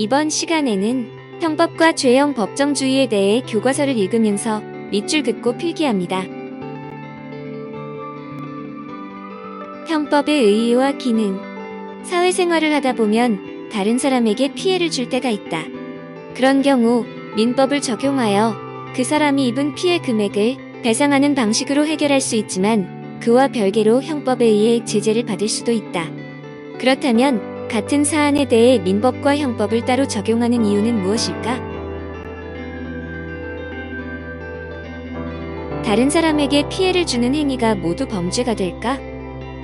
이번 시간에는 형법과 죄형 법정주의에 대해 교과서를 읽으면서 밑줄 긋고 필기합니다. 형법의 의의와 기능. 사회생활을 하다 보면 다른 사람에게 피해를 줄 때가 있다. 그런 경우 민법을 적용하여 그 사람이 입은 피해 금액을 배상하는 방식으로 해결할 수 있지만 그와 별개로 형법에 의해 제재를 받을 수도 있다. 그렇다면 같은 사안에 대해 민법과 형법을 따로 적용하는 이유는 무엇일까? 다른 사람에게 피해를 주는 행위가 모두 범죄가 될까?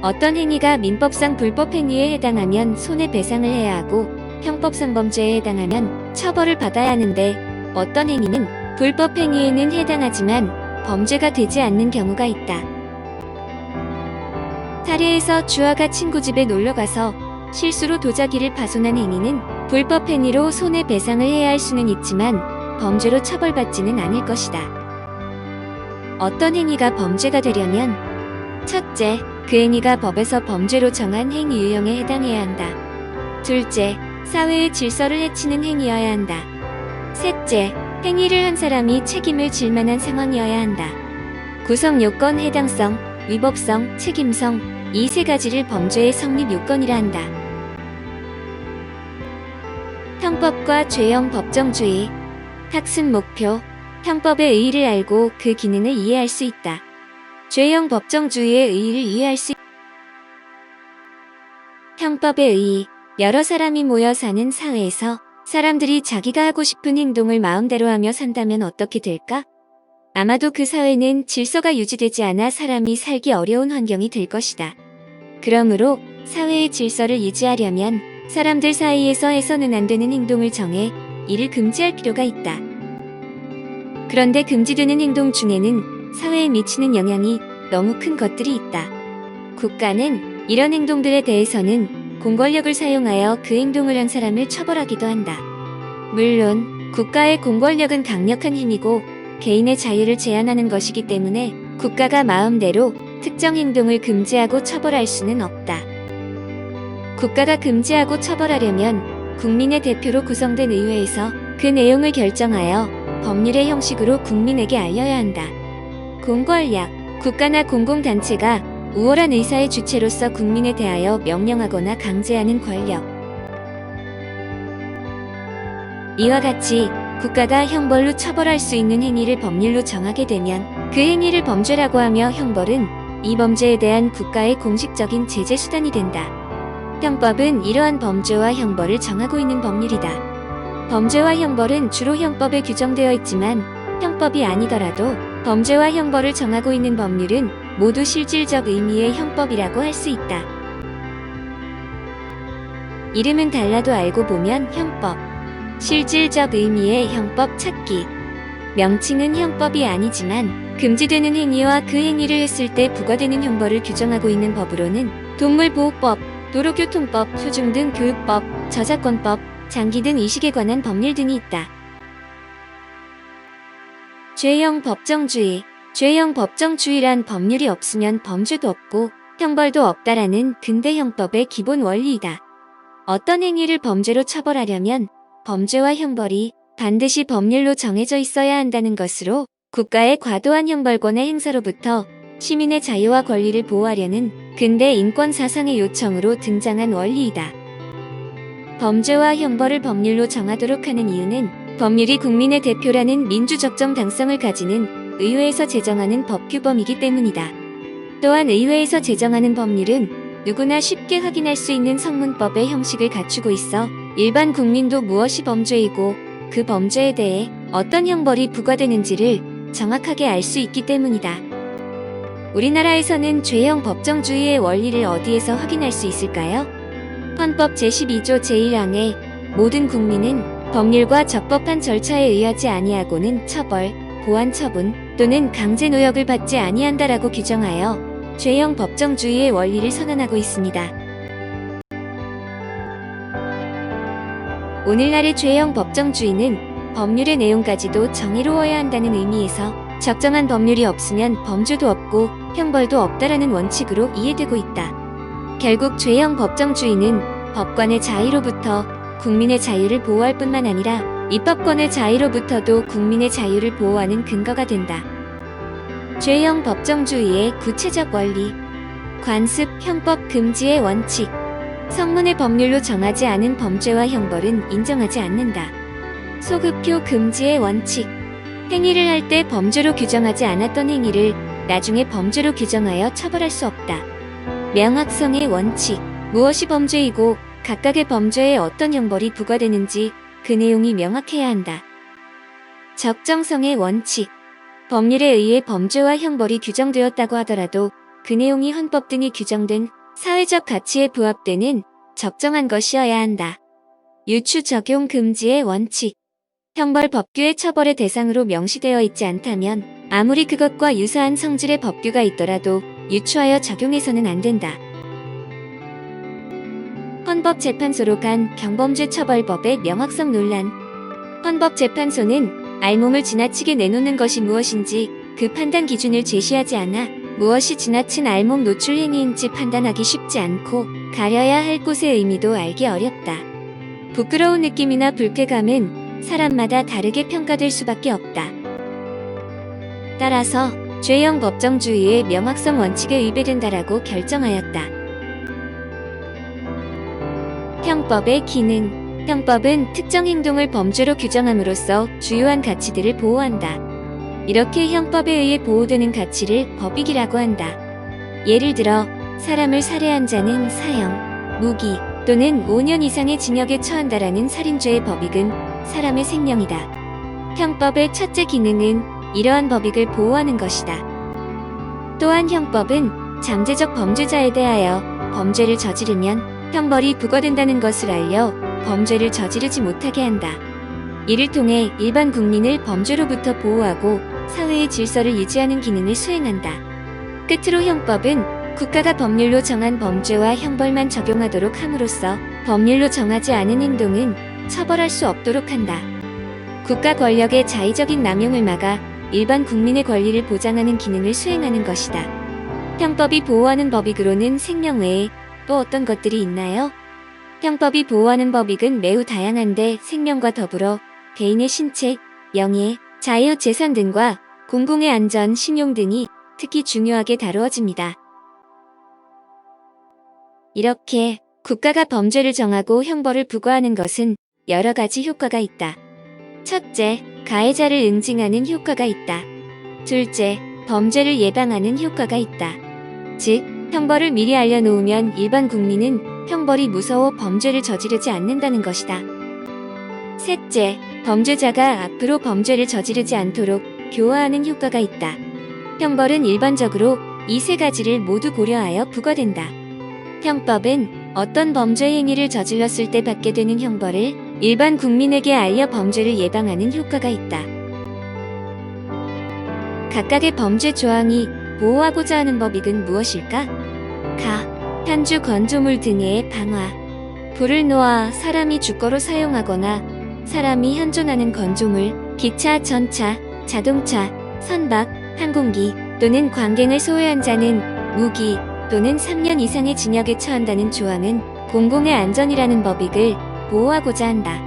어떤 행위가 민법상 불법 행위에 해당하면 손해배상을 해야 하고 형법상 범죄에 해당하면 처벌을 받아야 하는데 어떤 행위는 불법 행위에는 해당하지만 범죄가 되지 않는 경우가 있다. 사례에서 주아가 친구 집에 놀러가서 실수로 도자기를 파손한 행위는 불법 행위로 손해배상을 해야 할 수는 있지만 범죄로 처벌받지는 않을 것이다. 어떤 행위가 범죄가 되려면 첫째, 그 행위가 법에서 범죄로 정한 행위 유형에 해당해야 한다. 둘째, 사회의 질서를 해치는 행위여야 한다. 셋째, 행위를 한 사람이 책임을 질 만한 상황이어야 한다. 구성 요건, 해당성, 위법성, 책임성, 이 세 가지를 범죄의 성립 요건이라 한다. 형법과 죄형 법정주의. 학습 목표. 형법의 의의를 알고 그 기능을 이해할 수 있다. 죄형 법정주의의 의의를 이해할 수 있다. 형법의 의의. 여러 사람이 모여 사는 사회에서 사람들이 자기가 하고 싶은 행동을 마음대로 하며 산다면 어떻게 될까? 아마도 그 사회는 질서가 유지되지 않아 사람이 살기 어려운 환경이 될 것이다. 그러므로 사회의 질서를 유지하려면 사람들 사이에서 해서는 안 되는 행동을 정해 이를 금지할 필요가 있다. 그런데 금지되는 행동 중에는 사회에 미치는 영향이 너무 큰 것들이 있다. 국가는 이런 행동들에 대해서는 공권력을 사용하여 그 행동을 한 사람을 처벌하기도 한다. 물론 국가의 공권력은 강력한 힘이고 개인의 자유를 제한하는 것이기 때문에 국가가 마음대로 특정 행동을 금지하고 처벌할 수는 없다. 국가가 금지하고 처벌하려면 국민의 대표로 구성된 의회에서 그 내용을 결정하여 법률의 형식으로 국민에게 알려야 한다. 공권력. 국가나 공공단체가 우월한 의사의 주체로서 국민에 대하여 명령하거나 강제하는 권력. 이와 같이 국가가 형벌로 처벌할 수 있는 행위를 법률로 정하게 되면 그 행위를 범죄라고 하며 형벌은 이 범죄에 대한 국가의 공식적인 제재 수단이 된다. 형법은 이러한 범죄와 형벌을 정하고 있는 법률이다. 범죄와 형벌은 주로 형법에 규정되어 있지만 형법이 아니더라도 범죄와 형벌을 정하고 있는 법률은 모두 실질적 의미의 형법이라고 할 수 있다. 이름은 달라도 알고 보면 형법. 실질적 의미의 형법 찾기. 명칭은 형법이 아니지만 금지되는 행위와 그 행위를 했을 때 부과되는 형벌을 규정하고 있는 법으로는 동물보호법, 도로교통법, 초중 등 교육법, 저작권법, 장기 등 이식에 관한 법률 등이 있다. 죄형 법정주의. 죄형 법정주의란 법률이 없으면 범죄도 없고 형벌도 없다라는 근대 형법의 기본 원리이다. 어떤 행위를 범죄로 처벌하려면 범죄와 형벌이 반드시 법률로 정해져 있어야 한다는 것으로 국가의 과도한 형벌권의 행사로부터 시민의 자유와 권리를 보호하려는 근대 인권 사상의 요청으로 등장한 원리이다. 범죄와 형벌을 법률로 정하도록 하는 이유는 법률이 국민의 대표라는 민주적 정당성을 가지는 의회에서 제정하는 법규범이기 때문이다. 또한 의회에서 제정하는 법률은 누구나 쉽게 확인할 수 있는 성문법의 형식을 갖추고 있어 일반 국민도 무엇이 범죄이고 그 범죄에 대해 어떤 형벌이 부과되는지를 정확하게 알 수 있기 때문이다. 우리나라에서는 죄형 법정주의의 원리를 어디에서 확인할 수 있을까요? 헌법 제12조 제1항에 모든 국민은 법률과 적법한 절차에 의하지 아니하고는 처벌, 보안 처분 또는 강제 노역을 받지 아니한다라고 규정하여 죄형 법정주의의 원리를 선언하고 있습니다. 오늘날의 죄형 법정주의는 법률의 내용까지도 정의로워야 한다는 의미에서 적정한 법률이 없으면 범죄도 없고 형벌도 없다라는 원칙으로 이해되고 있다. 결국 죄형 법정주의는 법관의 자의로부터 국민의 자유를 보호할 뿐만 아니라 입법권의 자유로부터도 국민의 자유를 보호하는 근거가 된다. 죄형 법정주의의 구체적 원리. 관습, 형법 금지의 원칙. 성문의 법률로 정하지 않은 범죄와 형벌은 인정하지 않는다. 소급표 금지의 원칙. 행위를 할 때 범죄로 규정하지 않았던 행위를 나중에 범죄로 규정하여 처벌할 수 없다. 명확성의 원칙. 무엇이 범죄이고 각각의 범죄에 어떤 형벌이 부과되는지 그 내용이 명확해야 한다. 적정성의 원칙. 법률에 의해 범죄와 형벌이 규정되었다고 하더라도 그 내용이 헌법 등이 규정된 사회적 가치에 부합되는 적정한 것이어야 한다. 유추 적용 금지의 원칙. 형벌 법규의 처벌의 대상으로 명시되어 있지 않다면 아무리 그것과 유사한 성질의 법규가 있더라도 유추하여 적용해서는 안 된다. 헌법재판소로 간 경범죄처벌법의 명확성 논란. 헌법재판소는 알몸을 지나치게 내놓는 것이 무엇인지 그 판단 기준을 제시하지 않아 무엇이 지나친 알몸 노출 행위인지 판단하기 쉽지 않고 가려야 할 곳의 의미도 알기 어렵다. 부끄러운 느낌이나 불쾌감은 사람마다 다르게 평가될 수밖에 없다. 따라서 죄형 법정주의의 명확성 원칙에 위배된다라고 결정하였다. 형법의 기능. 형법은 특정 행동을 범죄로 규정함으로써 주요한 가치들을 보호한다. 이렇게 형법에 의해 보호되는 가치를 법익이라고 한다. 예를 들어 사람을 살해한 자는 사형, 무기 또는 5년 이상의 징역에 처한다라는 살인죄의 법익은 사람의 생명이다. 형법의 첫째 기능은 이러한 법익을 보호하는 것이다. 또한 형법은 잠재적 범죄자에 대하여 범죄를 저지르면 형벌이 부과된다는 것을 알려 범죄를 저지르지 못하게 한다. 이를 통해 일반 국민을 범죄로부터 보호하고 사회의 질서를 유지하는 기능을 수행한다. 끝으로 형법은 국가가 법률로 정한 범죄와 형벌만 적용하도록 함으로써 법률로 정하지 않은 행동은 처벌할 수 없도록 한다. 국가 권력의 자의적인 남용을 막아 일반 국민의 권리를 보장하는 기능을 수행하는 것이다. 형법이 보호하는 법익으로는 생명 외에 또 어떤 것들이 있나요? 형법이 보호하는 법익은 매우 다양한데 생명과 더불어 개인의 신체, 명예, 자유, 재산 등과 공공의 안전, 신용 등이 특히 중요하게 다루어집니다. 이렇게 국가가 범죄를 정하고 형벌을 부과하는 것은 여러 가지 효과가 있다. 첫째, 가해자를 응징하는 효과가 있다. 둘째, 범죄를 예방하는 효과가 있다. 즉, 형벌을 미리 알려놓으면 일반 국민은 형벌이 무서워 범죄를 저지르지 않는다는 것이다. 셋째, 범죄자가 앞으로 범죄를 저지르지 않도록 교화하는 효과가 있다. 형벌은 일반적으로 이 세 가지를 모두 고려하여 부과된다. 형법은 어떤 범죄 행위를 저질렀을 때 받게 되는 형벌을 일반 국민에게 알려 범죄를 예방하는 효과가 있다. 각각의 범죄 조항이 보호하고자 하는 법익은 무엇일까? 가, 현주 건조물 등의 방화. 불을 놓아 사람이 주거로 사용하거나 사람이 현존하는 건조물, 기차, 전차, 자동차, 선박, 항공기 또는 광갱을 소유한 자는 무기 또는 3년 이상의 징역에 처한다는 조항은 공공의 안전이라는 법익을 보호하고자 한다.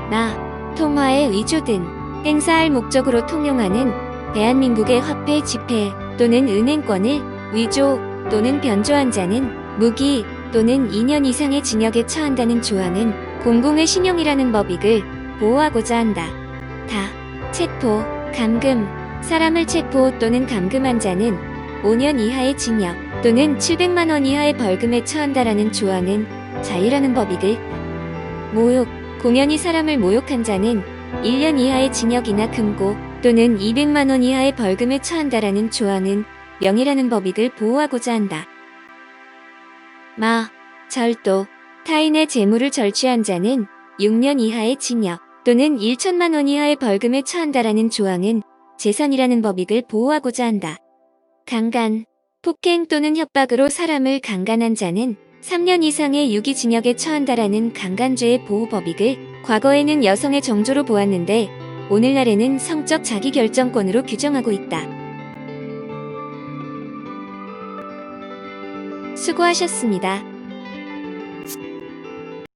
나, 통화의 위조 등 행사할 목적으로 통용하는 대한민국의 화폐, 지폐 또는 은행권을 위조 또는 변조한 자는 무기 또는 2년 이상의 징역에 처한다는 조항은 공공의 신용이라는 법익을 보호하고자 한다. 다, 체포, 감금, 사람을 체포 또는 감금한 자는 5년 이하의 징역 또는 700만 원 이하의 벌금에 처한다라는 조항은 자유라는 법익을, 모욕, 공연히 사람을 모욕한 자는 1년 이하의 징역이나 금고 또는 200만 원 이하의 벌금에 처한다라는 조항은 명예라는 법익을 보호하고자 한다. 마, 절도, 타인의 재물을 절취한 자는 6년 이하의 징역 또는 1천만 원 이하의 벌금에 처한다라는 조항은 재산이라는 법익을 보호하고자 한다. 강간, 폭행 또는 협박으로 사람을 강간한 자는 3년 이상의 유기징역에 처한다라는 강간죄의 보호법익을 과거에는 여성의 정조로 보았는데 오늘날에는 성적 자기결정권으로 규정하고 있다. 수고하셨습니다.